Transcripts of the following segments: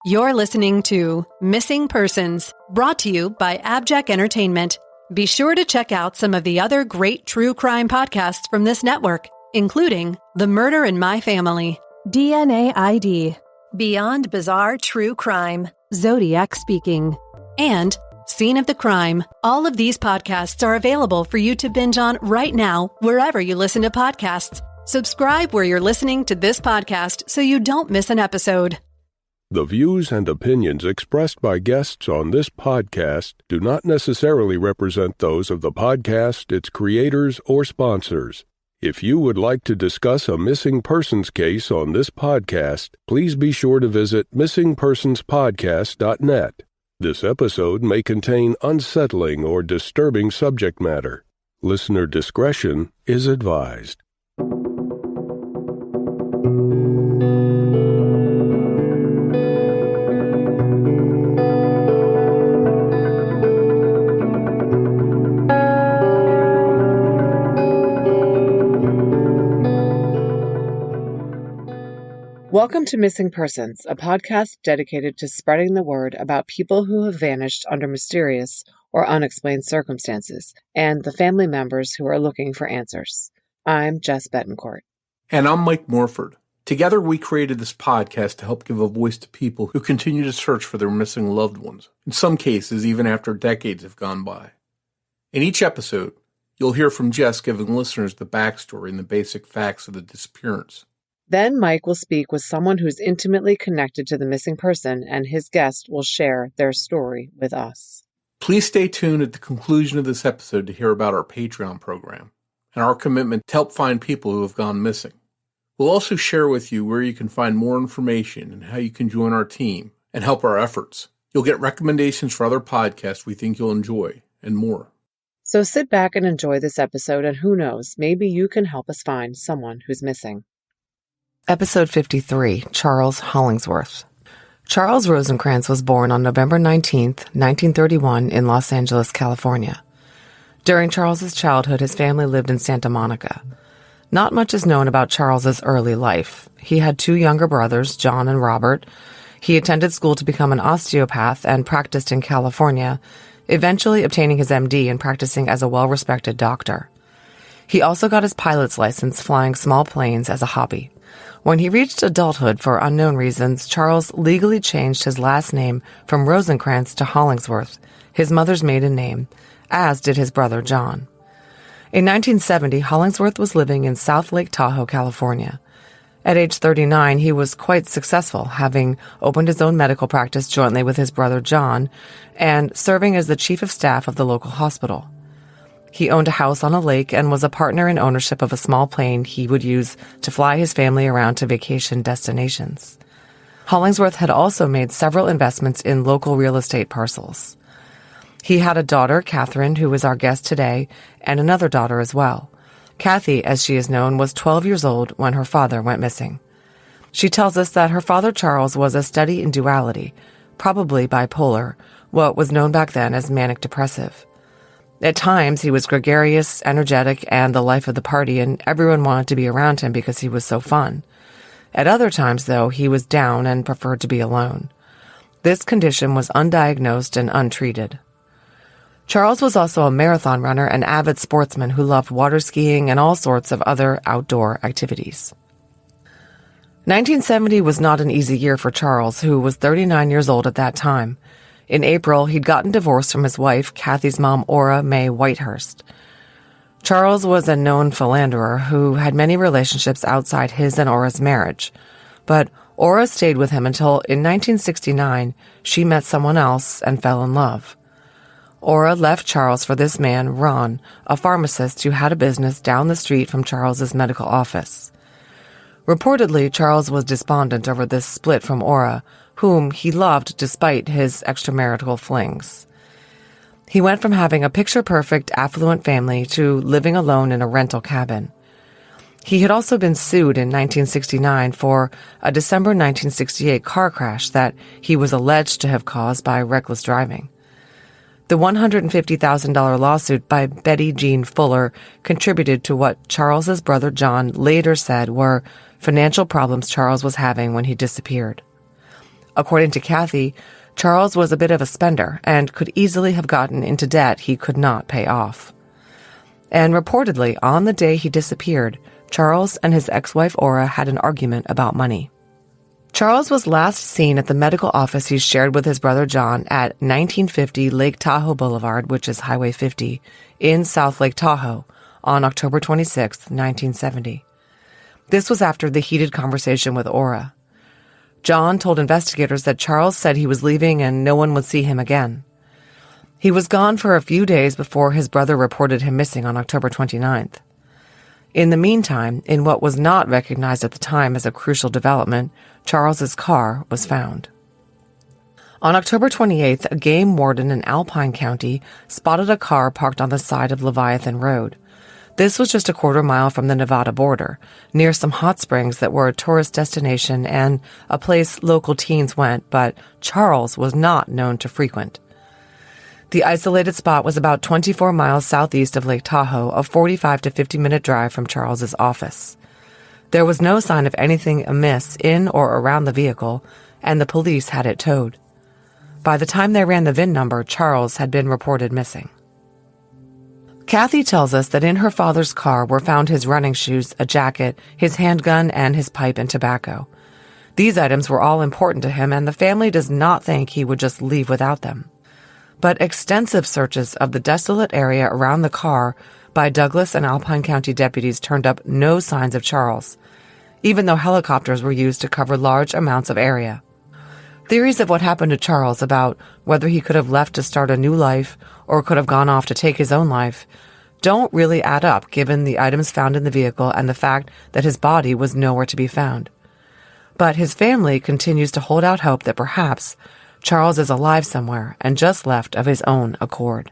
You're listening to Missing Persons, brought to you by AbJack Entertainment. Be sure to check out some of the other great true crime podcasts from this network, including The Murder in My Family, DNA ID, Beyond Bizarre True Crime, Zodiac Speaking, and Scene of the Crime. All of these podcasts are available for you to binge on right now, wherever you listen to podcasts. Subscribe where you're listening to this podcast so you don't miss an episode. The views and opinions expressed by guests on this podcast do not necessarily represent those of the podcast, its creators, or sponsors. If you would like to discuss a missing persons case on this podcast, please be sure to visit missingpersonspodcast.net. This episode may contain unsettling or disturbing subject matter. Listener discretion is advised. Welcome to Missing Persons, a podcast dedicated to spreading the word about people who have vanished under mysterious or unexplained circumstances, and the family members who are looking for answers. I'm Jess Betancourt. And I'm Mike Morford. Together we created this podcast to help give a voice to people who continue to search for their missing loved ones, in some cases even after decades have gone by. In each episode, you'll hear from Jess giving listeners the backstory and the basic facts of the disappearance. Then Mike will speak with someone who's intimately connected to the missing person, and his guest will share their story with us. Please stay tuned at the conclusion of this episode to hear about our Patreon program and our commitment to help find people who have gone missing. We'll also share with you where you can find more information and how you can join our team and help our efforts. You'll get recommendations for other podcasts we think you'll enjoy, and more. So sit back and enjoy this episode, and who knows, maybe you can help us find someone who's missing. Episode 53, Charles Hollingsworth. Charles Rosencrantz was born on November 19, 1931 in Los Angeles, California. During Charles's childhood, his family lived in Santa Monica. Not much is known about Charles's early life. He had two younger brothers, John and Robert. He attended school to become an osteopath and practiced in California, eventually obtaining his MD and practicing as a well-respected doctor. He also got his pilot's license flying small planes as a hobby. When he reached adulthood for unknown reasons, Charles legally changed his last name from Rosencrantz to Hollingsworth, his mother's maiden name, as did his brother John. In 1970, Hollingsworth was living in South Lake Tahoe, California. At age 39, he was quite successful, having opened his own medical practice jointly with his brother John and serving as the chief of staff of the local hospital. He owned a house on a lake and was a partner in ownership of a small plane he would use to fly his family around to vacation destinations. Hollingsworth had also made several investments in local real estate parcels. He had a daughter, Catherine, who is our guest today, and another daughter as well. Kathy, as she is known, was 12 years old when her father went missing. She tells us that her father, Charles, was a study in duality, probably bipolar, what was known back then as manic-depressive. At times, he was gregarious, energetic, and the life of the party, and everyone wanted to be around him because he was so fun. At other times, though, he was down and preferred to be alone. This condition was undiagnosed and untreated. Charles was also a marathon runner and avid sportsman who loved water skiing and all sorts of other outdoor activities. 1970 was not an easy year for Charles, who was 39 years old at that time. In April, he'd gotten divorced from his wife, Kathy's mom, Ora Mae Whitehurst. Charles was a known philanderer who had many relationships outside his and Ora's marriage. But Ora stayed with him until, in 1969, she met someone else and fell in love. Ora left Charles for this man, Ron, a pharmacist who had a business down the street from Charles's medical office. Reportedly, Charles was despondent over this split from Ora, whom he loved despite his extramarital flings. He went from having a picture-perfect, affluent family to living alone in a rental cabin. He had also been sued in 1969 for a December 1968 car crash that he was alleged to have caused by reckless driving. The $150,000 lawsuit by Betty Jean Fuller contributed to what Charles's brother John later said were financial problems Charles was having when he disappeared. According to Kathy, Charles was a bit of a spender and could easily have gotten into debt he could not pay off. And reportedly, on the day he disappeared, Charles and his ex-wife Ora had an argument about money. Charles was last seen at the medical office he shared with his brother John at 1950 Lake Tahoe Boulevard, which is Highway 50, in South Lake Tahoe, on October 26, 1970. This was after the heated conversation with Ora. John told investigators that Charles said he was leaving and no one would see him again. He was gone for a few days before his brother reported him missing on October 29th. In the meantime, in what was not recognized at the time as a crucial development, Charles's car was found. On October 28th, a game warden in Alpine County spotted a car parked on the side of Leviathan Road. This was just a quarter mile from the Nevada border, near some hot springs that were a tourist destination and a place local teens went, but Charles was not known to frequent. The isolated spot was about 24 miles southeast of Lake Tahoe, a 45 to 50-minute drive from Charles's office. There was no sign of anything amiss in or around the vehicle, and the police had it towed. By the time they ran the VIN number, Charles had been reported missing. Kathy tells us that in her father's car were found his running shoes, a jacket, his handgun, and his pipe and tobacco. These items were all important to him, and the family does not think he would just leave without them. But extensive searches of the desolate area around the car by Douglas and Alpine County deputies turned up no signs of Charles, even though helicopters were used to cover large amounts of area. Theories of what happened to Charles about whether he could have left to start a new life or could have gone off to take his own life don't really add up given the items found in the vehicle and the fact that his body was nowhere to be found. But his family continues to hold out hope that perhaps Charles is alive somewhere and just left of his own accord.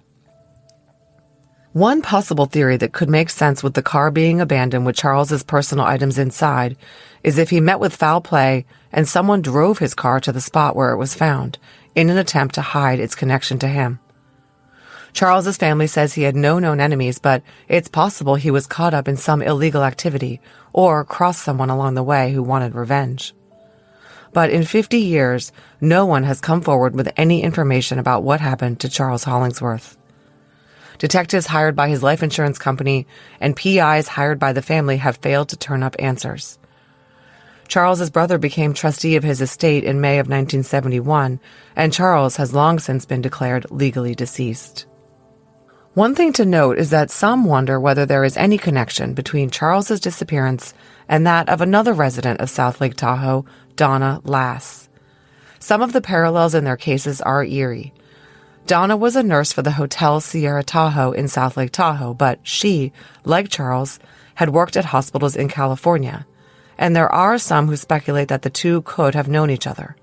One possible theory that could make sense with the car being abandoned with Charles's personal items inside is if he met with foul play and someone drove his car to the spot where it was found in an attempt to hide its connection to him. Charles's family says he had no known enemies, but it's possible he was caught up in some illegal activity or crossed someone along the way who wanted revenge. But in 50 years, no one has come forward with any information about what happened to Charles Hollingsworth. Detectives hired by his life insurance company and PIs hired by the family have failed to turn up answers. Charles's brother became trustee of his estate in May of 1971, and Charles has long since been declared legally deceased. One thing to note is that some wonder whether there is any connection between Charles's disappearance and that of another resident of South Lake Tahoe, Donna Lass. Some of the parallels in their cases are eerie. Donna was a nurse for the Hotel Sierra Tahoe in South Lake Tahoe, but she, like Charles, had worked at hospitals in California, and there are some who speculate that the two could have known each other.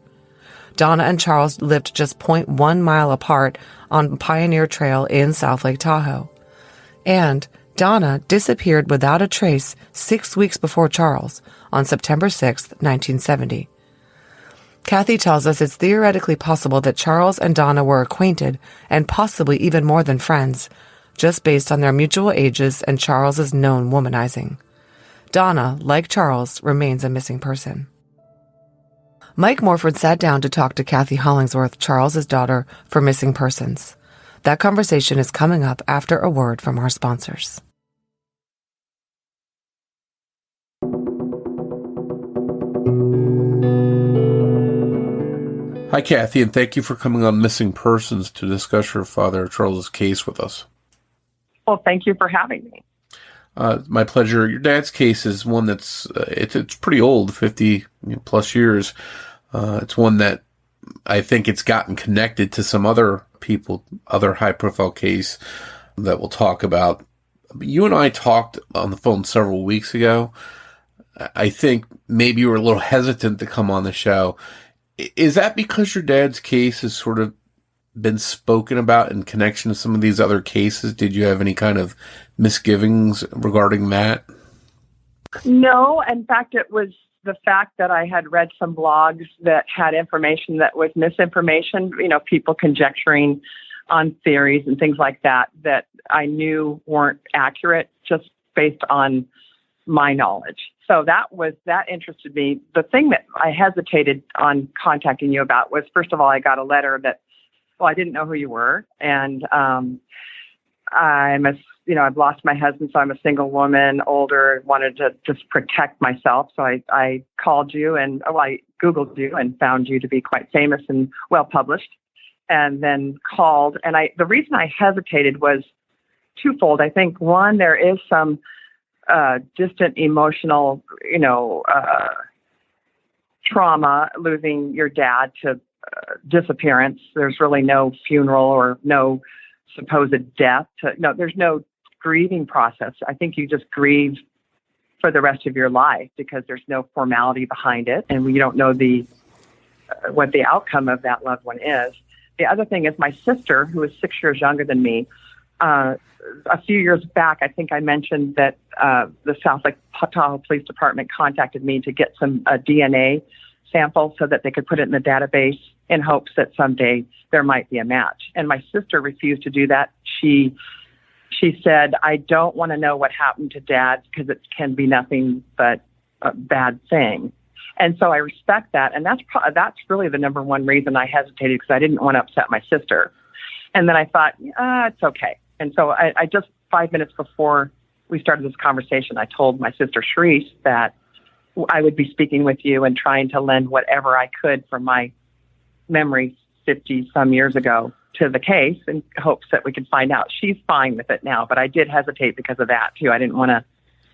Donna and Charles lived just 0.1 mile apart on Pioneer Trail in South Lake Tahoe. And Donna disappeared without a trace 6 weeks before Charles, on September 6, 1970. Kathy tells us it's theoretically possible that Charles and Donna were acquainted, and possibly even more than friends, just based on their mutual ages and Charles's known womanizing. Donna, like Charles, remains a missing person. Mike Morford sat down to talk to Kathy Hollingsworth, Charles's daughter, for missing persons. That conversation is coming up after a word from our sponsors. Hi, Kathy, and thank you for coming on Missing Persons to discuss your father Charles's case with us. Well, thank you for having me. My pleasure. Your dad's case is one that's it's pretty old, 50 plus years. It's one that I think it's gotten connected to some other people, other high-profile case that we'll talk about. You and I talked on the phone several weeks ago. I think maybe you were a little hesitant to come on the show. Is that because your dad's case has sort of been spoken about in connection to some of these other cases? Did you have any kind of misgivings regarding that? No, in fact, it was the fact that I had read some blogs that had information that was misinformation, people conjecturing on theories and things like that, that I knew weren't accurate just based on my knowledge. So that interested me. The thing that I hesitated on contacting you about was, first of all, I got a letter that, well, I didn't know who you were. And I've lost my husband, so I'm a single woman, older, wanted to just protect myself. So I called you and I Googled you and found you to be quite famous and well published, and then called. And the reason I hesitated was twofold. I think, one, there is some distant emotional, trauma, losing your dad to disappearance. There's really no funeral or no supposed death. There's no grieving process. I think you just grieve for the rest of your life because there's no formality behind it, and you don't know what the outcome of that loved one is. The other thing is, my sister, who is 6 years younger than me, a few years back, I think I mentioned that the South Lake Tahoe Police Department contacted me to get some DNA sample so that they could put it in the database in hopes that someday there might be a match. And my sister refused to do that. She said, I don't want to know what happened to Dad because it can be nothing but a bad thing. And so I respect that. And that's really the number one reason I hesitated, because I didn't want to upset my sister. And then I thought, it's okay. And so I just 5 minutes before we started this conversation, I told my sister Sharice that I would be speaking with you and trying to lend whatever I could from my memory 50 some years ago to the case in hopes that we could find out. She's fine with it now, but I did hesitate because of that too. I didn't want to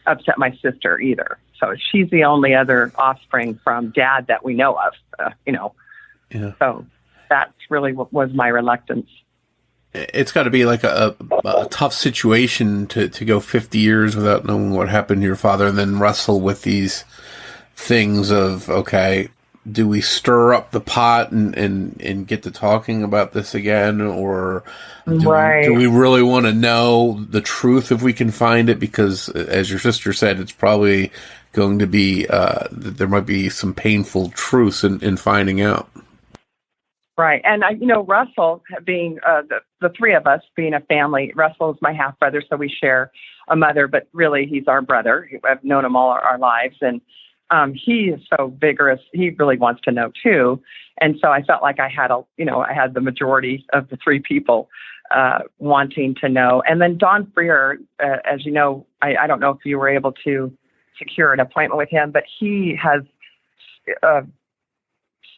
upset my sister either. So she's the only other offspring from Dad that we know of, Yeah. So that's really what was my reluctance. It's got to be like a tough situation to go 50 years without knowing what happened to your father, and then wrestle with these things of, okay, do we stir up the pot and get to talking about this again, or do we really want to know the truth if we can find it? Because, as your sister said, it's probably going to be, there might be some painful truths in finding out. Right. And, Russell being the three of us being a family, Russell is my half brother, so we share a mother, but really he's our brother. I've known him all our lives. And he is so vigorous. He really wants to know too. And so I felt like I had I had the majority of the three people wanting to know. And then Don Freer, as you know, I don't know if you were able to secure an appointment with him, but he has,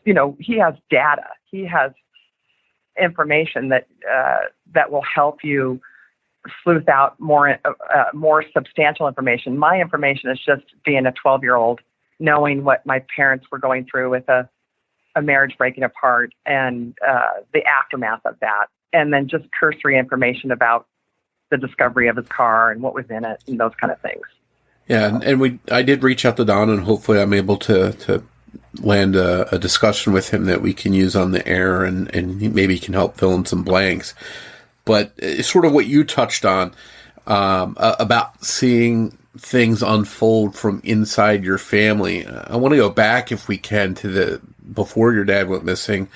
he has data. He has information that will help you sleuth out more substantial information. My information is just being a 12-year-old, knowing what my parents were going through with a marriage breaking apart and the aftermath of that, and then just cursory information about the discovery of his car and what was in it and those kind of things. Yeah, and I did reach out to Don, and hopefully I'm able to land a discussion with him that we can use on the air, and maybe he can help fill in some blanks. But it's sort of what you touched on about seeing things unfold from inside your family. I want to go back, if we can, to before your dad went missing.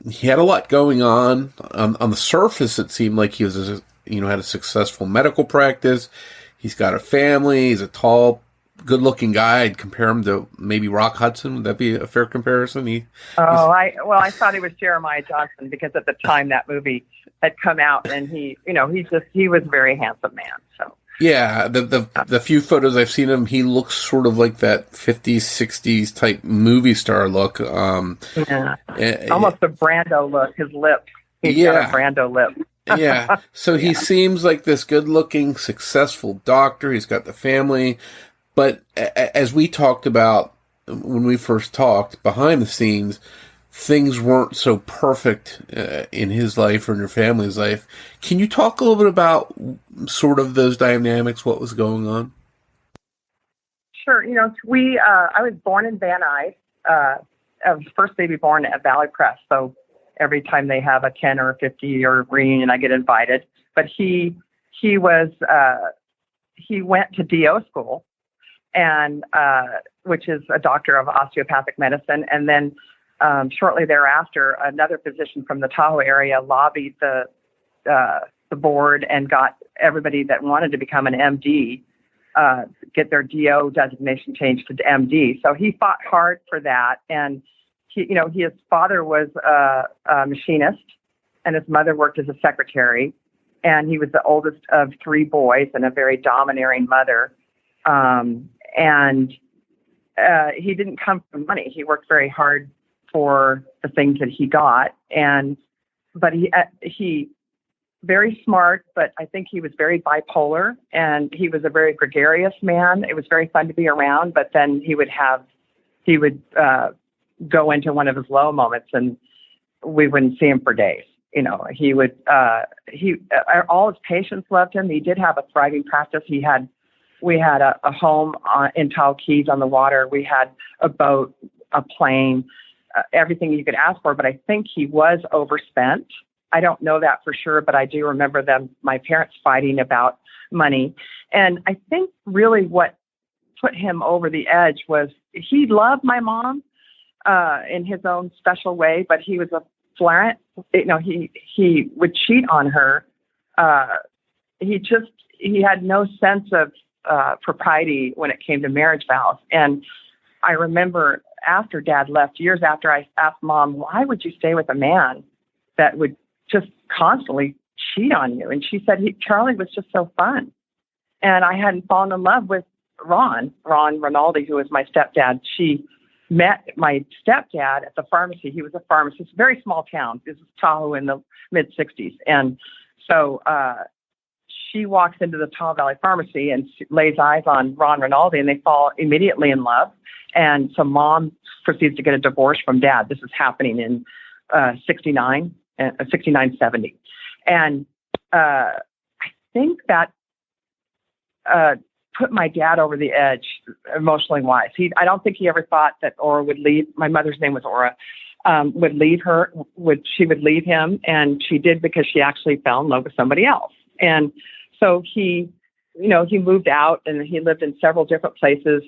He had a lot going on. On the surface, it seemed like he was, had a successful medical practice. He's got a family. He's a tall, good-looking guy. I'd compare him to maybe Rock Hudson. Would that be a fair comparison? I thought he was Jeremiah Johnson, because at the time that movie had come out, and he was a very handsome man. So yeah, the few photos I've seen him, he looks sort of like that 50s, 60s type movie star look. Almost a Brando look. His lips. He's got a Brando lip. Yeah. So he seems like this good-looking, successful doctor. He's got the family. But as we talked about when we first talked behind the scenes, things weren't so perfect in his life or in your family's life. Can you talk a little bit about sort of those dynamics, what was going on? Sure. I was born in Van Nuys. I was the first baby born at Valley Press. So every time they have a 10 or a 50-year reunion, I get invited. But he went to DO school, and which is a doctor of osteopathic medicine. And then shortly thereafter, another physician from the Tahoe area lobbied the board and got everybody that wanted to become an MD get their DO designation changed to MD. So he fought hard for that. And his father was a machinist, and his mother worked as a secretary. And he was the oldest of 3 boys and a very domineering mother. And he didn't come from money. He worked very hard for the things that he got. But he very smart, but I think he was very bipolar, and he was a very gregarious man. It was very fun to be around, but then he would go into one of his low moments, and we wouldn't see him for days. He would, all his patients loved him. He did have a thriving practice. We had a home in Tahoe Keys on the water. We had a boat, a plane, everything you could ask for, but I think he was overspent. I don't know that for sure, but I do remember my parents fighting about money. And I think really what put him over the edge was he loved my mom in his own special way, but he was a flagrant. He would cheat on her. He had no sense of propriety when it came to marriage vows. And I remember after Dad left, years after, I asked Mom, why would you stay with a man that would just constantly cheat on you? And she said, Charlie was just so fun. And I hadn't fallen in love with Ron Rinaldi, who was my stepdad. She met my stepdad at the pharmacy. He was a pharmacist, very small town. This is Tahoe in the mid-'60s. And so she walks into the Tahoe Valley Pharmacy and lays eyes on Ron Rinaldi, and they fall immediately in love. And so Mom proceeds to get a divorce from Dad. This is happening in 69, 70. And I think that put my dad over the edge emotionally wise. I don't think he ever thought that Aura would leave. My mother's name was Aura. Would leave her. She would leave him, and she did because she actually fell in love with somebody else. And so he moved out, and he lived in several different places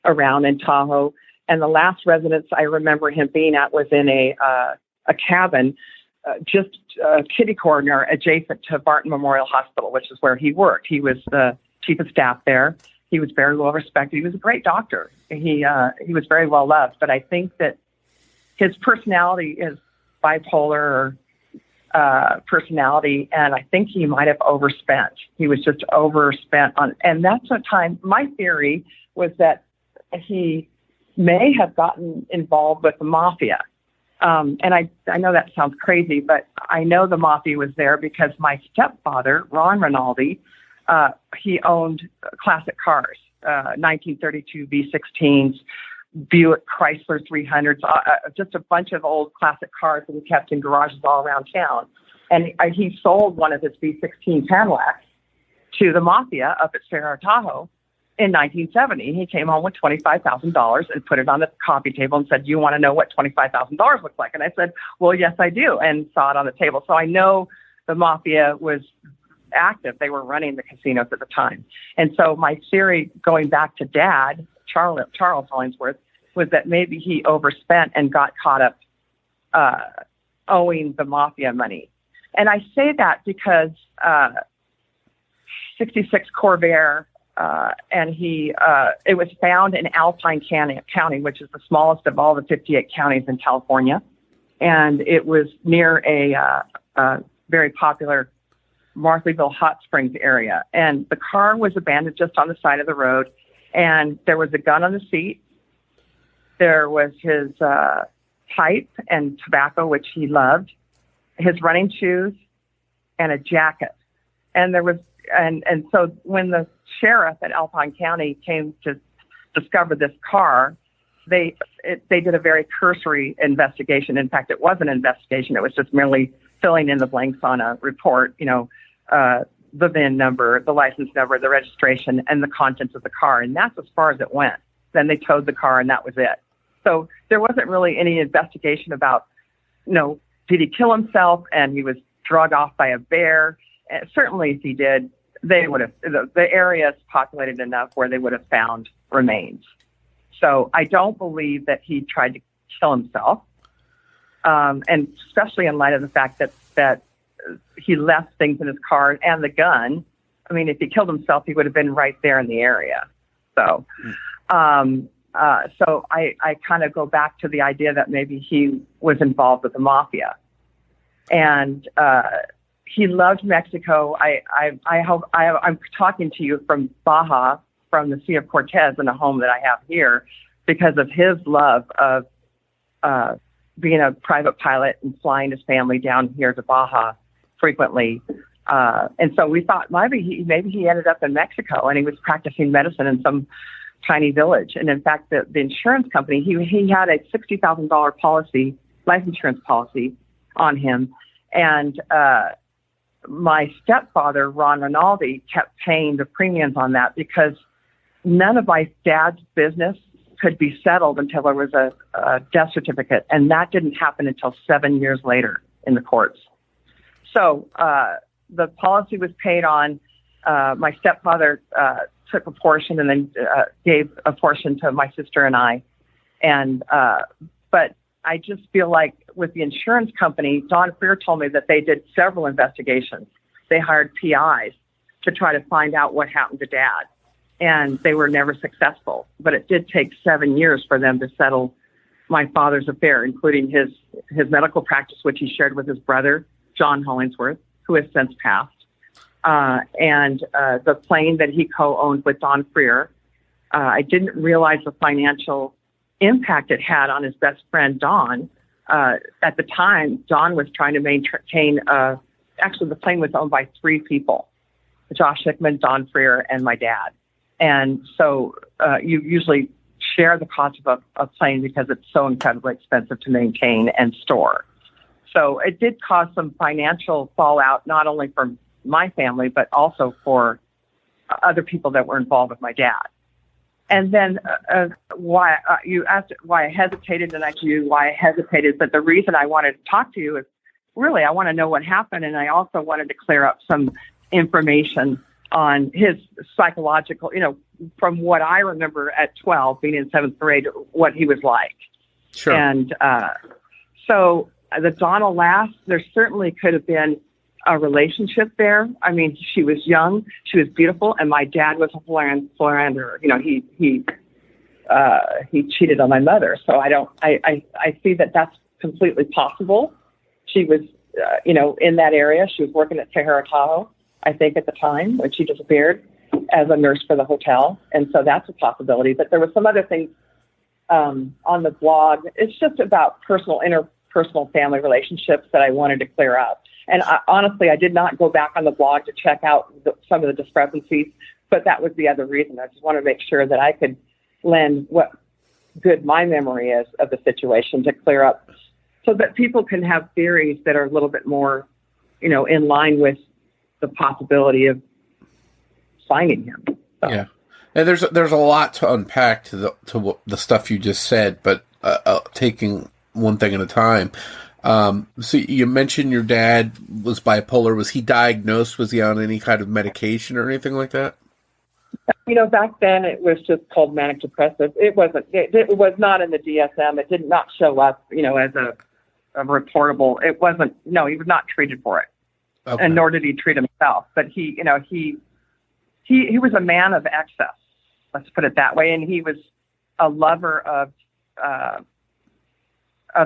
around in Tahoe. And the last residence I remember him being at was in a cabin, just kitty corner adjacent to Barton Memorial Hospital, which is where he worked. He was the chief of staff there. He was very well respected. He was a great doctor. He was very well loved. But I think that his personality is bipolar personality, and I think he might have overspent. He was just overspent on, and that's a time. My theory was that he may have gotten involved with the mafia. And I know that sounds crazy, but I know the mafia was there because my stepfather, Ron Rinaldi, he owned classic cars, 1932 V16s, Buick Chrysler 300s, just a bunch of old classic cars that he kept in garages all around town. And he sold one of his V16 Cadillacs to the mafia up at Cerro Tahoe in 1970. He came home with $25,000 and put it on the coffee table and said, "You want to know what $25,000 looks like?" And I said, "Well, yes, I do," and saw it on the table. So I know the mafia was active. They were running the casinos at the time. And so my theory, going back to Dad, Charles Hollingsworth, was that maybe he overspent and got caught up owing the mafia money. And I say that because 66 Corvair, and it was found in Alpine County, which is the smallest of all the 58 counties in California. And it was near a very popular Marthaville Hot Springs area. And the car was abandoned just on the side of the road. And there was a gun on the seat. There was his pipe and tobacco, which he loved, his running shoes, and a jacket. And there was, and so when the sheriff at Alpine County came to discover this car, they did a very cursory investigation. In fact, it wasn't an investigation. It was just merely filling in the blanks on a report, the VIN number, the license number, the registration, and the contents of the car. And that's as far as it went. Then they towed the car, and that was it. So there wasn't really any investigation about, did he kill himself and he was drugged off by a bear? And certainly if he did, they would have, the area is populated enough where they would have found remains. So I don't believe that he tried to kill himself. And especially in light of the fact that he left things in his car and the gun I mean, if he killed himself, he would have been right there in the area. So, so I kind of go back to the idea that maybe he was involved with the mafia, and he loved Mexico. I'm talking to you from Baja, from the Sea of Cortez, in a home that I have here, because of his love of being a private pilot and flying his family down here to Baja frequently. And so we thought maybe he ended up in Mexico and he was practicing medicine in some tiny village. And in fact, the insurance company, he had a $60,000 policy, life insurance policy on him. And my stepfather, Ron Rinaldi, kept paying the premiums on that because none of my dad's business could be settled until there was a death certificate. And that didn't happen until 7 years later in the courts. So the policy was paid on. My stepfather took a portion and then gave a portion to my sister and I. And but I just feel like with the insurance company, Don Freer told me that they did several investigations. They hired PIs to try to find out what happened to Dad. And they were never successful. But it did take 7 years for them to settle my father's affair, including his medical practice, which he shared with his brother, John Hollingsworth, who has since passed, and the plane that he co-owned with Don Freer. I didn't realize the financial impact it had on his best friend, Don. At the time, Don was trying to maintain, actually the plane was owned by 3 people, Josh Hickman, Don Freer, and my dad. And so you usually share the cost of a plane because it's so incredibly expensive to maintain and store. So it did cause some financial fallout, not only for my family, but also for other people that were involved with my dad. And then why you asked why I hesitated, and I told you why I hesitated. But the reason I wanted to talk to you is really I want to know what happened, and I also wanted to clear up some information on his psychological, from what I remember at 12, being in 7th grade, what he was like. Sure. And so the Donna Lass, there certainly could have been a relationship there. I mean, she was young, she was beautiful, and my dad was a philanderer. He cheated on my mother. So I see that that's completely possible. She was, in that area. She was working at Sahara Tahoe, I think, at the time when she disappeared, as a nurse for the hotel. And so that's a possibility. But there was some other things on the blog. It's just about interpersonal family relationships that I wanted to clear up. And honestly, I did not go back on the blog to check out some of the discrepancies, but that was the other reason. I just wanted to make sure that I could lend what good my memory is of the situation to clear up so that people can have theories that are a little bit more, in line with the possibility of finding him. So. Yeah. And there's a lot to unpack to the stuff you just said, but taking one thing at a time. So you mentioned your dad was bipolar. Was he diagnosed? Was he on any kind of medication or anything like that? Back then it was just called manic depressive. It wasn't. It was not in the DSM. It did not show up, as a reportable. It wasn't. No, he was not treated for it, okay. And nor did he treat himself. But he was a man of excess. Let's put it that way. And he was a lover of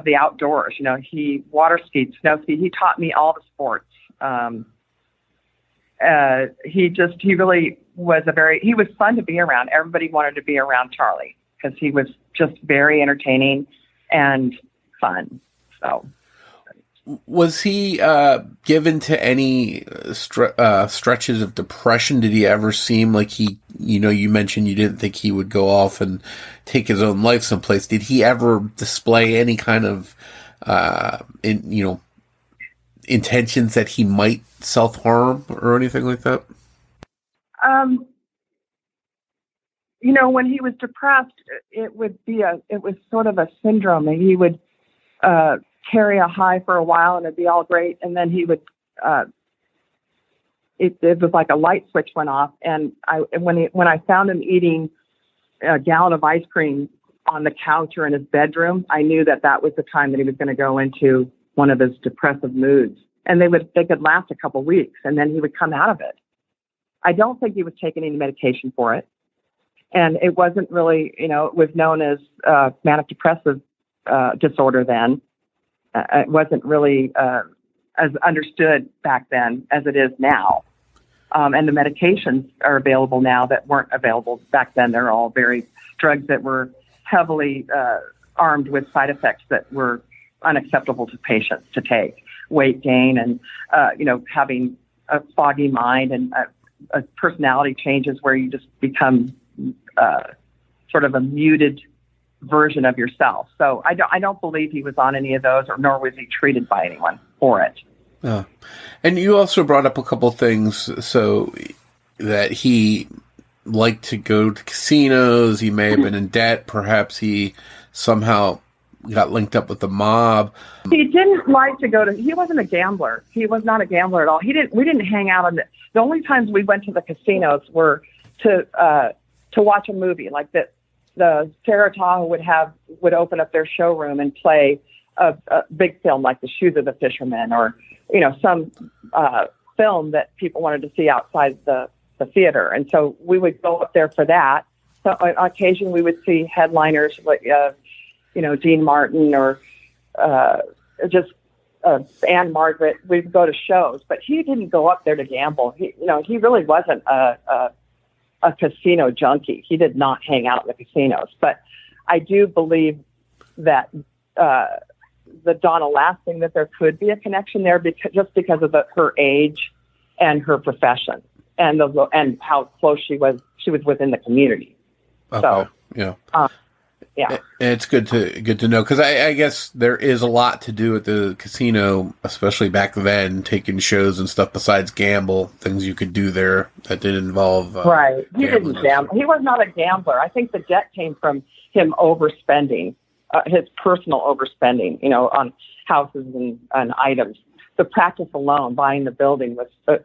the outdoors. He water skied, snow skied. He taught me all the sports. He really was he was fun to be around. Everybody wanted to be around Charlie because he was just very entertaining and fun. So, was he given to any stretches of depression? Did he ever seem like he, you mentioned you didn't think he would go off and take his own life someplace. Did he ever display any kind of, intentions that he might self-harm or anything like that? When he was depressed, it was sort of a syndrome. And he would carry a high for a while and it'd be all great. And then he would, it was like a light switch went off. And when I found him eating a gallon of ice cream on the couch or in his bedroom, I knew that was the time that he was going to go into one of his depressive moods. And they could last a couple weeks and then he would come out of it. I don't think he was taking any medication for it. And it wasn't really, it was known as manic depressive disorder then. It wasn't really as understood back then as it is now. And the medications are available now that weren't available back then. They're all drugs that were heavily armed with side effects that were unacceptable to patients to take. Weight gain and, having a foggy mind and personality changes where you just become sort of a muted version of yourself. So I don't believe he was on any of those, or nor was he treated by anyone for it. And you also brought up a couple things, so that he liked to go to casinos, he may have been in debt, perhaps he somehow got linked up with the mob. He didn't like to he wasn't a gambler. He was not a gambler at all. We didn't hang out on the only times we went to the casinos were to watch a movie, like the Sarah Tahoe would open up their showroom and play a big film like The Shoes of the Fisherman, or some film that people wanted to see outside the theater. And so we would go up there for that. So on occasion we would see headliners like Dean Martin or just Anne Margaret. We'd go to shows, but he didn't go up there to gamble. He really wasn't a casino junkie. He did not hang out in the casinos. But I do believe that the Donna Lass thing, that there could be a connection there just because of her age and her profession and how close she was within the community. Okay. So yeah. Yeah. It's good to know, because I guess there is a lot to do at the casino, especially back then, taking shows and stuff besides gamble, things you could do there that didn't involve right. He didn't gamble. He was not a gambler. I think the debt came from him overspending, his personal overspending, on houses and items. The practice alone, buying the building, I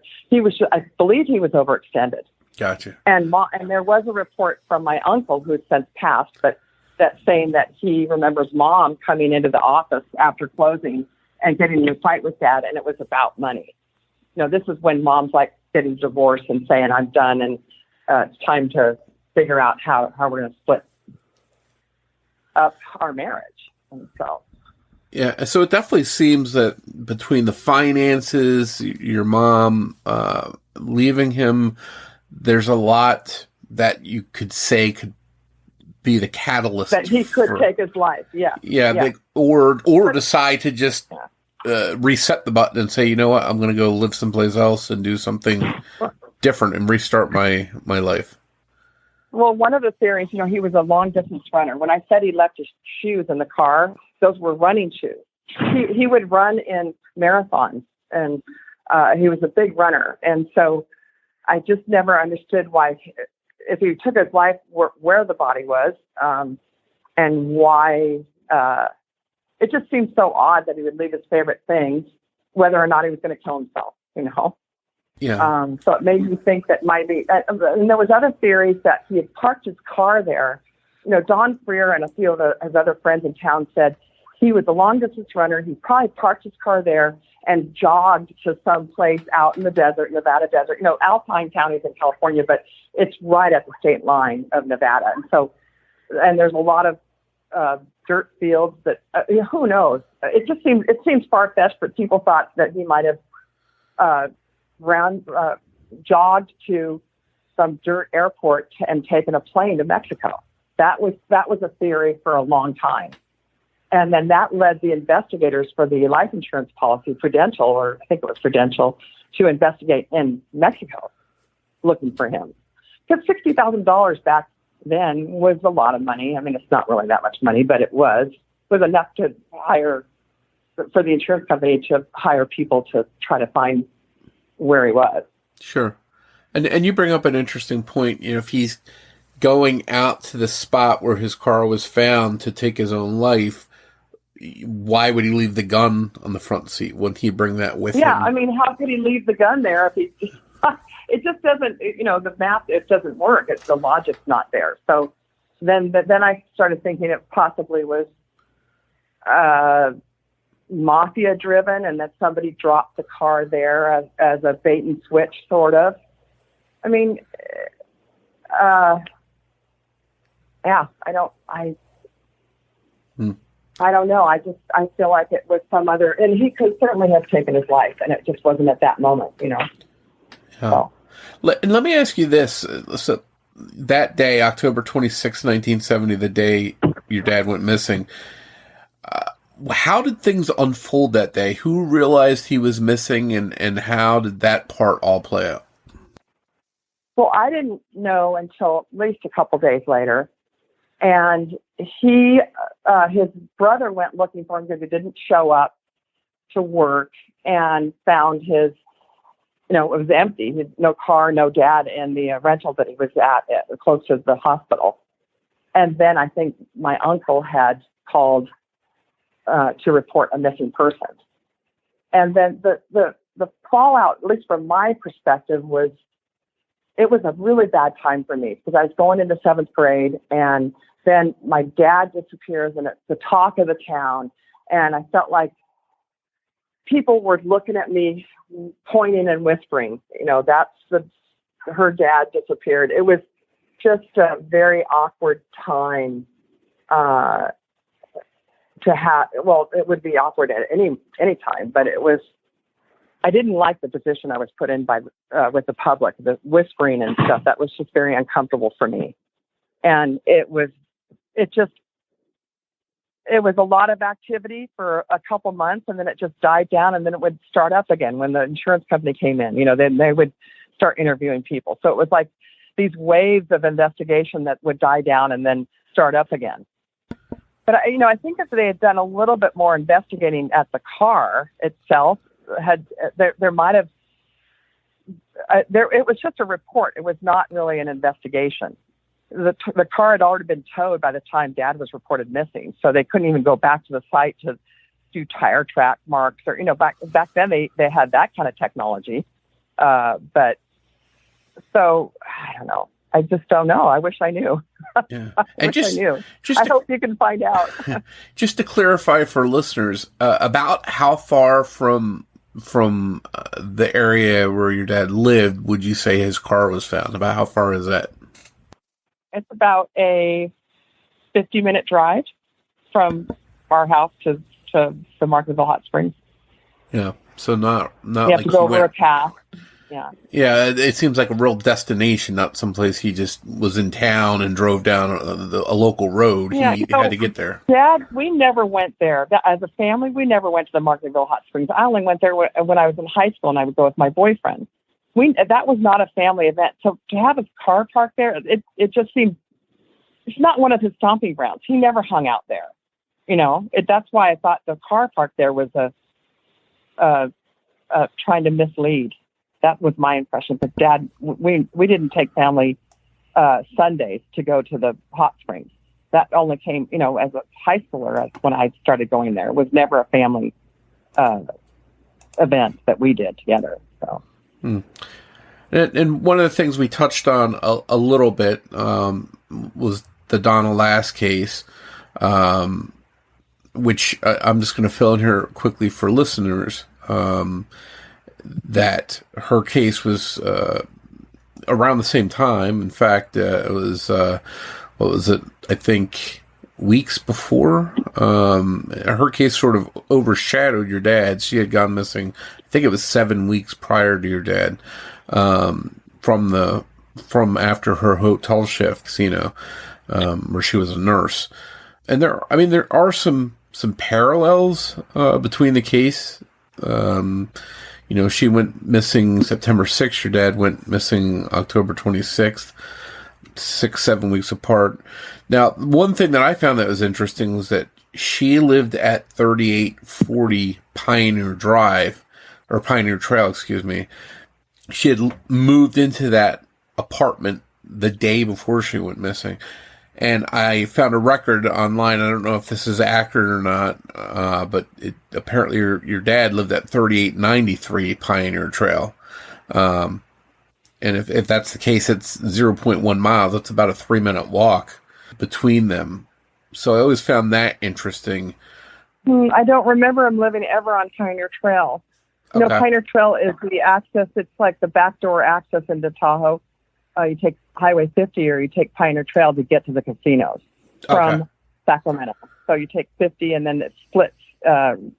believe he was overextended. Gotcha. And there was a report from my uncle who's since passed, but that saying that he remembers Mom coming into the office after closing and getting in a fight with Dad, and it was about money. This is when Mom's like getting divorced and saying, I'm done, and it's time to figure out how we're going to split up our marriage. And so. Yeah, so it definitely seems that between the finances, your mom leaving him, there's a lot that you could say could be the catalyst that he could take his life. Yeah. Or decide to just reset the button and say, you know what, I'm going to go live someplace else and do something different and restart my life. Well, one of the theories, he was a long distance runner. When I said he left his shoes in the car, those were running shoes. He would run in marathons, and he was a big runner. And so I just never understood why, if he took his life, where the body was, and why. It just seems so odd that he would leave his favorite things, whether or not he was going to kill himself. Yeah. So it made me think that maybe, and there was other theories that he had parked his car there. Don Freer and a few of his other friends in town said he was a long distance runner. He probably parked his car there and jogged to some place out in the desert, Nevada desert. Alpine County is in California, but it's right at the state line of Nevada. And so, and there's a lot of dirt fields that, who knows? It seems far-fetched, but people thought that he might have jogged to some dirt airport and taken a plane to Mexico. That was a theory for a long time. And then that led the investigators for the life insurance policy, Prudential, or I think it was Prudential, to investigate in Mexico looking for him. Because $60,000 back then was a lot of money. I mean, it's not really that much money, but it was enough to hire, for the insurance company to hire people to try to find where he was. Sure. And you bring up an interesting point. If he's going out to the spot where his car was found to take his own life, why would he leave the gun on the front seat? Wouldn't he bring that with him? Yeah, I mean, how could he leave the gun there if he... It just doesn't, the math, it doesn't work. The logic's not there. So then I started thinking it possibly was mafia driven, and that somebody dropped the car there as a bait and switch, sort of. I mean, yeah, I don't know. I feel like it was some other, and he could certainly have taken his life, and it just wasn't at that moment, Yeah. So. Let me ask you this. So that day, October 26, 1970, the day your dad went missing, how did things unfold that day? Who realized he was missing, and how did that part all play out? Well, I didn't know until at least a couple days later. And his brother went looking for him because he didn't show up to work, and found his, it was empty. He had no car, no dad in the rental that he was at close to the hospital. And then I think my uncle had called to report a missing person. And then the fallout, at least from my perspective, it was a really bad time for me, because I was going into 7th grade, and then my dad disappears, and it's the talk of the town. And I felt like people were looking at me, pointing and whispering, her dad disappeared. It was just a very awkward time to have. Well, it would be awkward at any time, but I didn't like the position I was put in with the public, the whispering and stuff. That was just very uncomfortable for me. And it was a lot of activity for a couple months, and then it just died down, and then it would start up again when the insurance company came in. Then they would start interviewing people. So it was like these waves of investigation that would die down and then start up again. But I think if they had done a little bit more investigating at the car itself, there might have it was just a report. It was not really an investigation. The car had already been towed by the time Dad was reported missing, so they couldn't even go back to the site to do tire track marks, or back then they had that kind of technology. But so I don't know. I just don't know. I wish I knew. Yeah. I knew. I hope you can find out. Just to clarify for listeners, about how far from the area where your dad lived would you say his car was found? About how far is that? It's about a 50-minute drive from our house to the Margaretville Hot Springs. Yeah, so not you have like to go over a path. Yeah. Yeah, it seems like a real destination, not someplace he just was in town and drove down a local road. Yeah, he had to get there. Dad, we never went there. As a family, we never went to the Margaretville Hot Springs. I only went there when I was in high school, and I would go with my boyfriend. That was not a family event. So to have his car parked there, it just seemed, it's not one of his stomping grounds. He never hung out there. That's why I thought the car park there was trying to mislead. That was my impression. But Dad, we didn't take family Sundays to go to the hot springs. That only came, as a high schooler when I started going there. It was never a family event that we did together. So. And one of the things we touched on a little bit was the Donna Lass case, which I'm just going to fill in here quickly for listeners. That her case was around the same time. In fact, it was, what was it? I think weeks before. Her case sort of overshadowed your dad's. She had gone missing, I think it was 7 weeks prior to your dad, from after her hotel shift, where she was a nurse. And there are some parallels between the case. She went missing September 6th. Your dad went missing October 26th, 7 weeks apart. Now, one thing that I found that was interesting was that she lived at 3840 Pioneer Drive, or Pioneer Trail, excuse me. She had moved into that apartment the day before she went missing. And I found a record online. I don't know if this is accurate or not, but apparently your dad lived at 3893 Pioneer Trail. And if that's the case, it's 0.1 miles. That's about a 3-minute walk between them. So I always found that interesting. I don't remember him living ever on Pioneer Trail. Okay. Pioneer Trail is the access. It's like the backdoor access into Tahoe. you take Highway 50 or you take Pioneer Trail to get to the casinos from Sacramento. So you take 50 and then it splits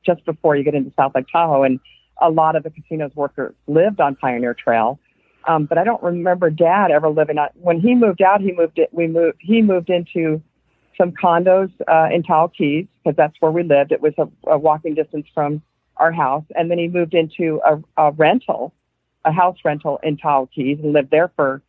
just before you get into South Lake Tahoe. And a lot of the casino's workers lived on Pioneer Trail. But I don't remember Dad ever living on. When he moved out, he moved into some condos in Tahoe Keys, because that's where we lived. It was a walking distance from our house. And then he moved into a house rental in Tahoe Keys and lived there for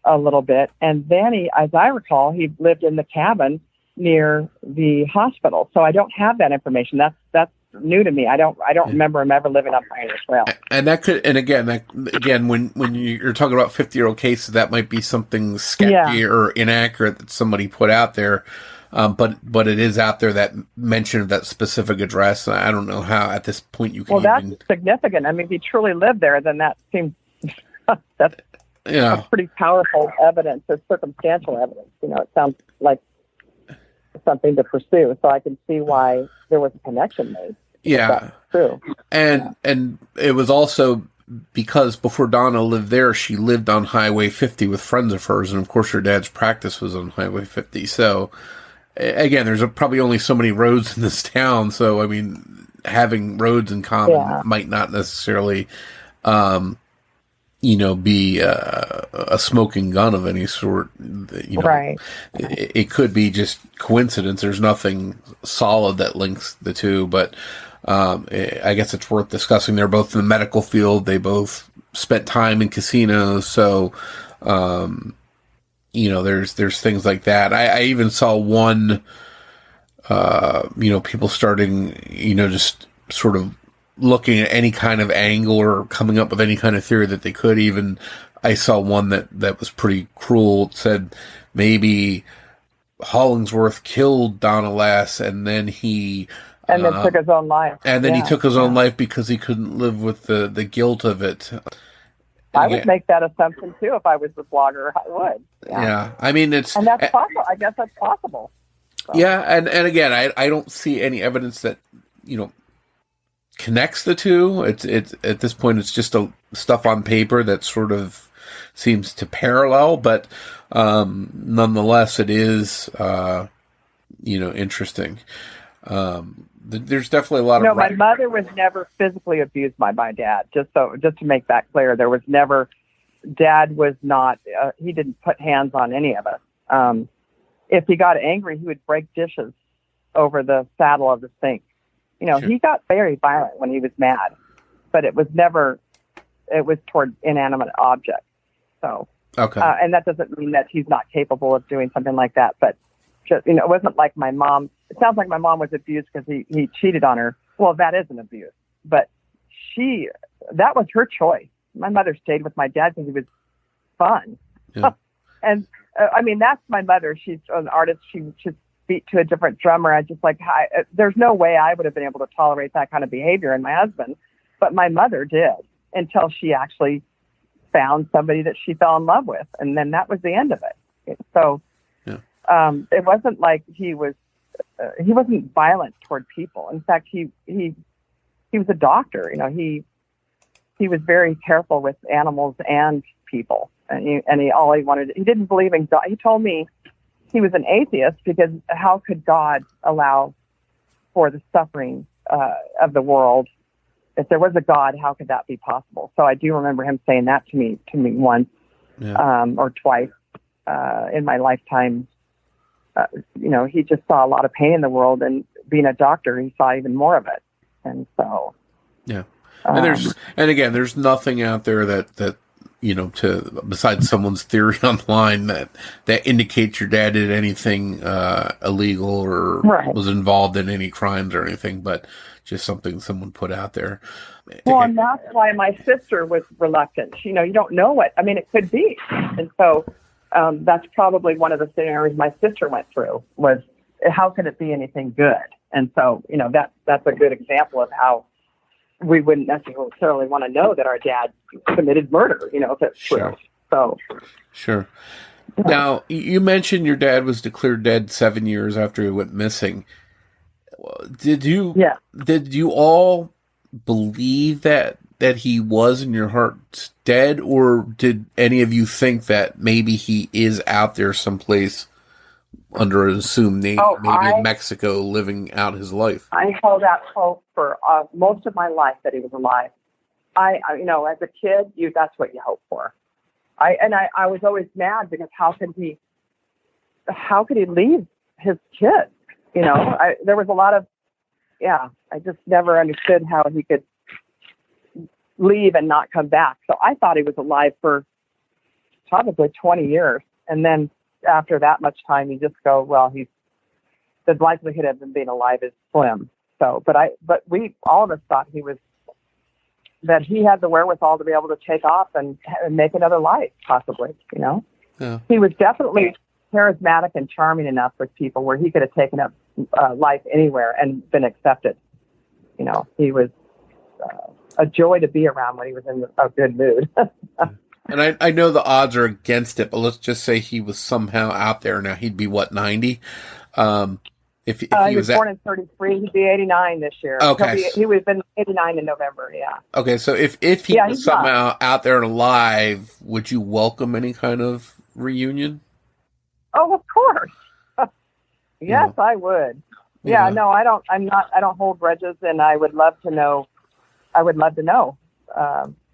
a little bit. And then he, as I recall, he lived in the cabin near the hospital. So I don't have that information. That's new to me. I don't remember him ever living on Pioneer Trail. And that could, and again, when you're talking about 50-year-old cases, that might be something sketchy or inaccurate that somebody put out there. But it is out there, that mention of that specific address. I don't know how at this point you can. Well, that's significant. I mean, if he truly lived there, then that seems that's a pretty powerful evidence. It's circumstantial evidence. It sounds like something to pursue. So I can see why there was a connection made. Yeah, that's true. And it was also because before Donna lived there, she lived on Highway 50 with friends of hers, and of course her dad's practice was on Highway 50. So again, there's probably only so many roads in this town. So I mean, having roads in common might not necessarily, be a smoking gun of any sort. Right. It could be just coincidence. There's nothing solid that links the two, but I guess it's worth discussing. They're both in the medical field. They both spent time in casinos. So, there's things like that. I even saw one, people starting, just sort of looking at any kind of angle or coming up with any kind of theory that they could. Even I saw one that was pretty cruel. It said maybe Hollingsworth killed Donna Lass and then he took his own life. And then he took his own life because he couldn't live with the guilt of it. I would make that assumption too if I was the blogger. I would. Yeah. I mean, and that's possible. I guess that's possible. So. Yeah, and again, I don't see any evidence that connects the two. It's at this point, it's just stuff on paper that sort of seems to parallel, but nonetheless, it is interesting. There's definitely a lot of. My mother was never physically abused by my dad. Just to make that clear, there was never. Dad was not. He didn't put hands on any of us. If he got angry, he would break dishes over the saddle of the sink. Sure. He got very violent when he was mad, but it was never. It was toward inanimate objects. So. Okay. And that doesn't mean that he's not capable of doing something like that, but. Just, it wasn't like my mom. It sounds like my mom was abused because he cheated on her. Well, that is an abuse, but that was her choice. My mother stayed with my dad because he was fun. Yeah. And that's my mother. She's an artist. She just beat to a different drummer. I just there's no way I would have been able to tolerate that kind of behavior in my husband, but my mother did until she actually found somebody that she fell in love with. And then that was the end of it. So, it wasn't like he wasn't violent toward people. In fact, he was a doctor. He was very careful with animals and people. And he didn't believe in God. He told me he was an atheist because how could God allow for the suffering of the world? If there was a God, how could that be possible? So I do remember him saying that to me once or twice in my lifetime. He just saw a lot of pain in the world, and being a doctor, he saw even more of it. And so, yeah. And again, there's nothing out there that besides someone's theory online that indicates your dad did anything illegal or was involved in any crimes or anything, but just something someone put out there. Well, and that's why my sister was reluctant. You don't know what. I mean, it could be, and so. That's probably one of the scenarios my sister went through was how could it be anything good? And so, that's a good example of how we wouldn't necessarily want to know that our dad committed murder, if it's true. So, sure. Now, you mentioned your dad was declared dead 7 years after he went missing. Did you all believe that that he was in your heart dead, or did any of you think that maybe he is out there someplace under an assumed name, maybe in Mexico, living out his life? I held out hope for most of my life that he was alive. I as a kid, that's what you hope for. I was always mad because how could he leave his kids? There was a lot of, I just never understood how he could leave and not come back. So I thought he was alive for probably 20 years. And then after that much time, you just go, well, the likelihood of him being alive is slim. So, but we, all of us thought that he had the wherewithal to be able to take off and make another life, possibly, Yeah. He was definitely charismatic and charming enough with people where he could have taken up life anywhere and been accepted. He was a joy to be around when he was in a good mood. And I know the odds are against it, but let's just say he was somehow out there. Now he'd be 90? If he was born in 33, he'd be 89 this year. Okay. He would have been 89 in November, yeah. Okay, so if he was somehow out there and alive, would you welcome any kind of reunion? Oh, of course. Yes, I would. Yeah, no, I don't hold grudges, and I would love to know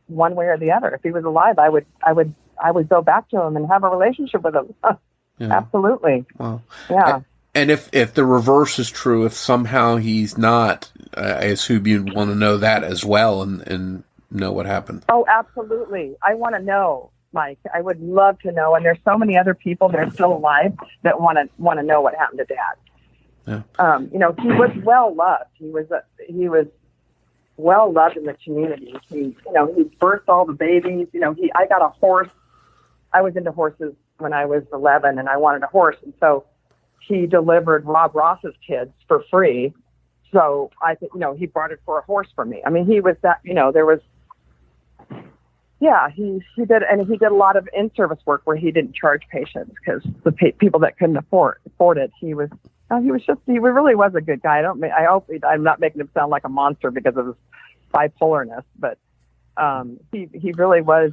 one way or the other. If he was alive, I would go back to him and have a relationship with him. Absolutely. Well, yeah. And if the reverse is true, if somehow he's not, I assume you'd want to know that as well and know what happened. Oh, absolutely. I want to know, Mike. I would love to know. And there's so many other people that are still alive that want to know what happened to Dad. Yeah. He was well loved. He was well loved in the community. He birthed all the babies. I got a horse. I was into horses when I was 11, and I wanted a horse, and so he delivered Rob Ross's kids for free. So I think, he brought it for a horse for me. I mean, he was that, there was, he did, and he did a lot of in-service work where he didn't charge patients because the people that couldn't afford it, he really was a good guy. I hope I'm not making him sound like a monster because of his bipolarness, but he really was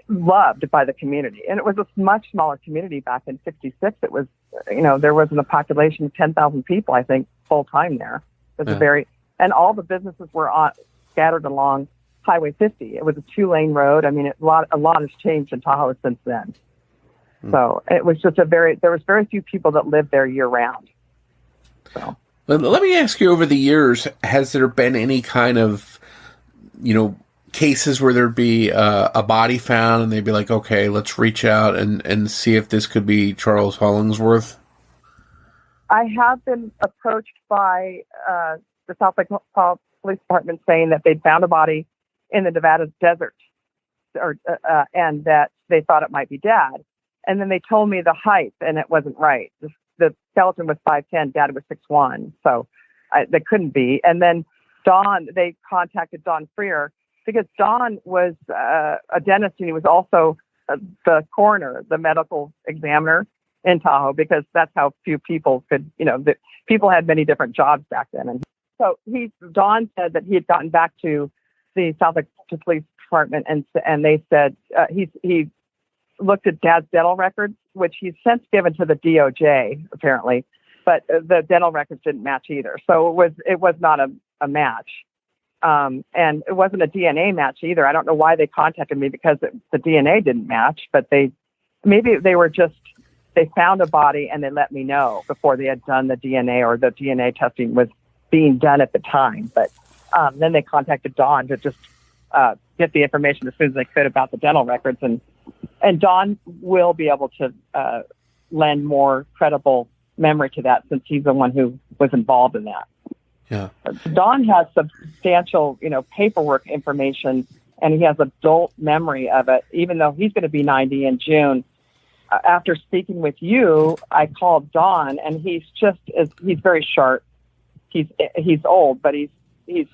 loved by the community. And it was a much smaller community back in 66. It was, there wasn't a population of 10,000 people, I think, full time there. It was and all the businesses were scattered along Highway 50. It was a 2-lane road. I mean, a lot has changed in Tahoe since then. So it was just there was very few people that lived there year round. So let me ask you, over the years, has there been any kind of, cases where there'd be a body found and they'd be like, okay, let's reach out and see if this could be Charles Hollingsworth? I have been approached by the South Lake Police Department saying that they'd found a body in the Nevada desert, and that they thought it might be Dad. And then they told me the height, and it wasn't right. The skeleton was 5'10", Dad was 6'1", so that couldn't be. And then they contacted Don Freer, because Don was a dentist, and he was also the coroner, the medical examiner in Tahoe, because that's how few people could, people had many different jobs back then. And so Don said that he had gotten back to the South Lake Police Department, and they said he looked at Dad's dental records, which he's since given to the DOJ, apparently, but the dental records didn't match either. So it was not a match. And it wasn't a DNA match either. I don't know why they contacted me, because the DNA didn't match, but they found a body and they let me know before they had done the DNA, or the DNA testing was being done at the time. But then they contacted Don to just get the information as soon as they could about the dental records. And Don will be able to lend more credible memory to that, since he's the one who was involved in that. Yeah. Don has substantial, paperwork information, and he has adult memory of it, even though he's going to be 90 in June. After speaking with you, I called Don, and he's very sharp. He's old, but he's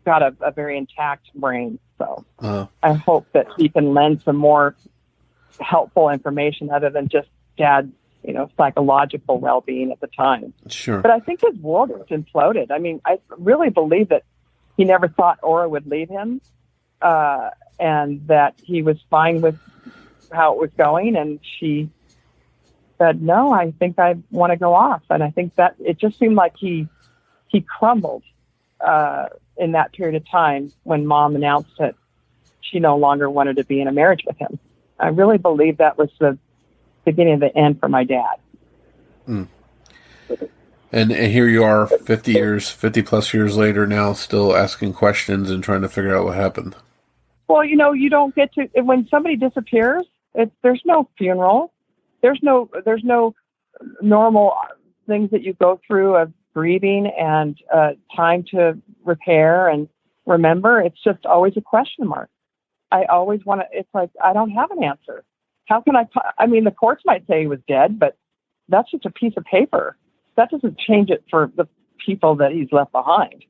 got a very intact brain. So I hope that he can lend some more helpful information other than just Dad's, psychological well-being at the time. Sure. But I think his world has imploded. I mean, I really believe that he never thought Aura would leave him, and that he was fine with how it was going. And she said, no, I think I want to go off. And I think that it just seemed like he crumbled in that period of time when Mom announced that she no longer wanted to be in a marriage with him. I really believe that was the beginning of the end for my dad. Mm. And here you are 50 plus years later now, still asking questions and trying to figure out what happened. Well, you don't get to, when somebody disappears, there's no funeral. There's no normal things that you go through of grieving and time to repair and remember. It's just always a question mark. I always want to, it's like, I don't have an answer. How can I mean, the courts might say he was dead, but that's just a piece of paper. That doesn't change it for the people that he's left behind.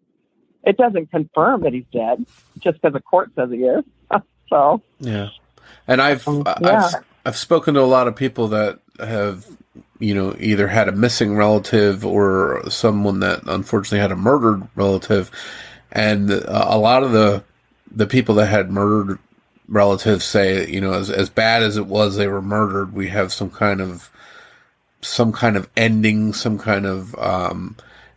It doesn't confirm that he's dead just because the court says he is. So yeah, and I've spoken to a lot of people that have either had a missing relative or someone that unfortunately had a murdered relative, and a lot of the people that had murdered relatives say, as bad as it was they were murdered, we have some kind of ending, some kind of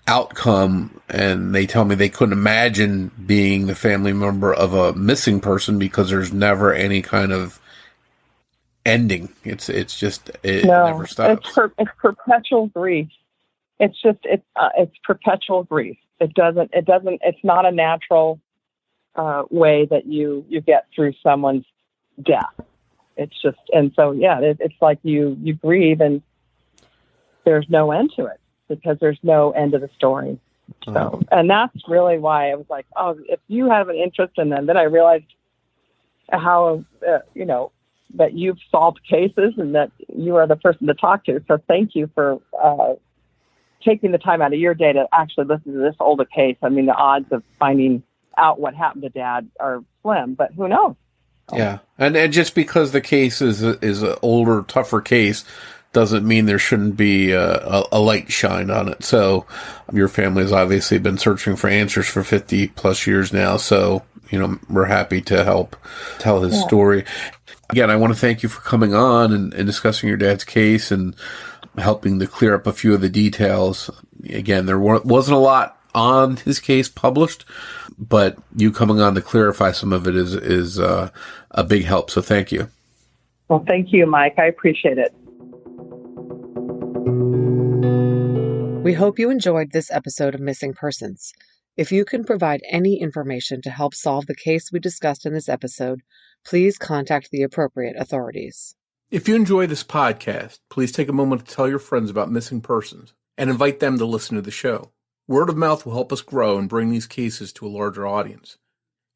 outcome, and they tell me they couldn't imagine being the family member of a missing person because there's never any kind of ending. It never stops. It's perpetual grief. It's perpetual grief. It's not a natural way that you get through someone's death. It's just, and so, it's like you grieve and there's no end to it because there's no end to the story. So, and that's really why I was like, oh, if you have an interest in them, then I realized how, that you've solved cases and that you are the person to talk to. So thank you for taking the time out of your day to actually listen to this older case. I mean, the odds of finding out what happened to Dad are slim, but who knows? Yeah. And just because the case is an older, tougher case doesn't mean there shouldn't be a light shine on it. So your family has obviously been searching for answers for 50 plus years now. So, we're happy to help tell his story. Again, I want to thank you for coming on and discussing your dad's case and helping to clear up a few of the details. Again, there wasn't a lot on his case published, but you coming on to clarify some of it is a big help. So thank you. Well, thank you, Mike. I appreciate it. We hope you enjoyed this episode of Missing Persons. If you can provide any information to help solve the case we discussed in this episode, please contact the appropriate authorities. If you enjoy this podcast, please take a moment to tell your friends about missing persons and invite them to listen to the show. Word of mouth will help us grow and bring these cases to a larger audience.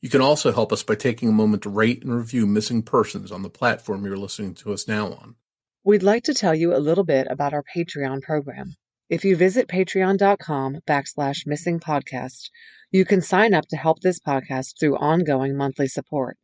You can also help us by taking a moment to rate and review Missing Persons on the platform you're listening to us now on. We'd like to tell you a little bit about our Patreon program. If you visit patreon.com/missingpodcast, you can sign up to help this podcast through ongoing monthly support.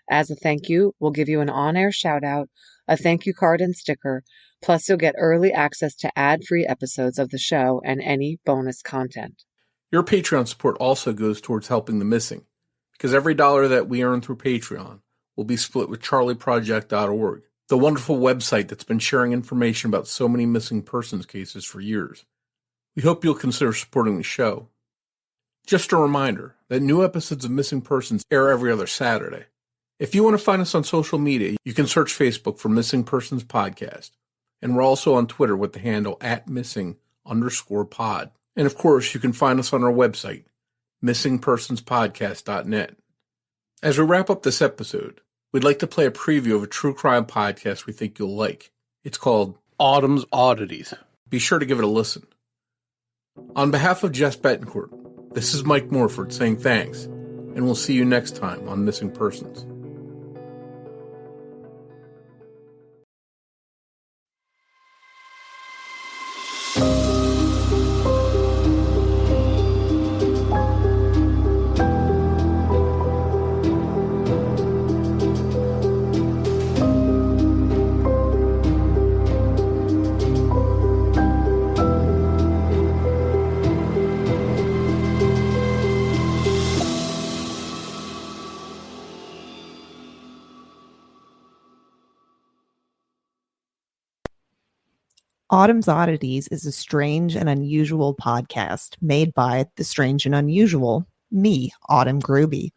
As a thank you, we'll give you an on-air shout-out, a thank you card and sticker, plus you'll get early access to ad-free episodes of the show and any bonus content. Your Patreon support also goes towards helping the missing, because every dollar that we earn through Patreon will be split with charlieproject.org, the wonderful website that's been sharing information about so many missing persons cases for years. We hope you'll consider supporting the show. Just a reminder that new episodes of Missing Persons air every other Saturday. If you want to find us on social media, you can search Facebook for Missing Persons Podcast. And we're also on Twitter with the handle @missing_pod. And of course, you can find us on our website, missingpersonspodcast.net. As we wrap up this episode, we'd like to play a preview of a true crime podcast we think you'll like. It's called Autumn's Oddities. Be sure to give it a listen. On behalf of Jess Betancourt, this is Mike Morford saying thanks, and we'll see you next time on Missing Persons. Autumn's Oddities is a strange and unusual podcast made by The Strange and Unusual, me, Autumn Gruby.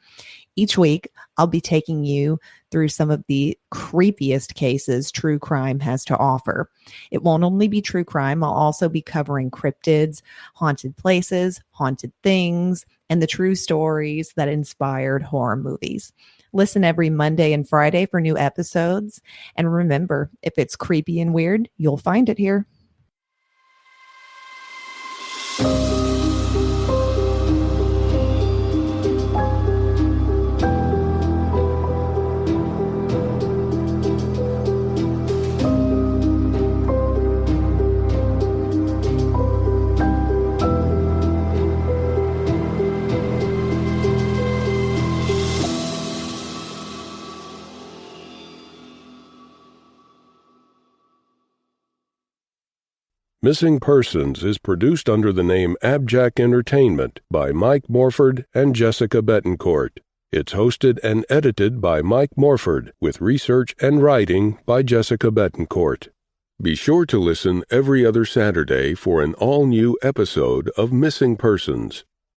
Each week, I'll be taking you through some of the creepiest cases true crime has to offer. It won't only be true crime, I'll also be covering cryptids, haunted places, haunted things, and the true stories that inspired horror movies. Listen every Monday and Friday for new episodes. And remember, if it's creepy and weird, you'll find it here. Missing Persons is produced under the name AbJack Entertainment by Mike Morford and Jessica Betancourt. It's hosted and edited by Mike Morford, with research and writing by Jessica Betancourt. Be sure to listen every other Saturday for an all-new episode of Missing Persons.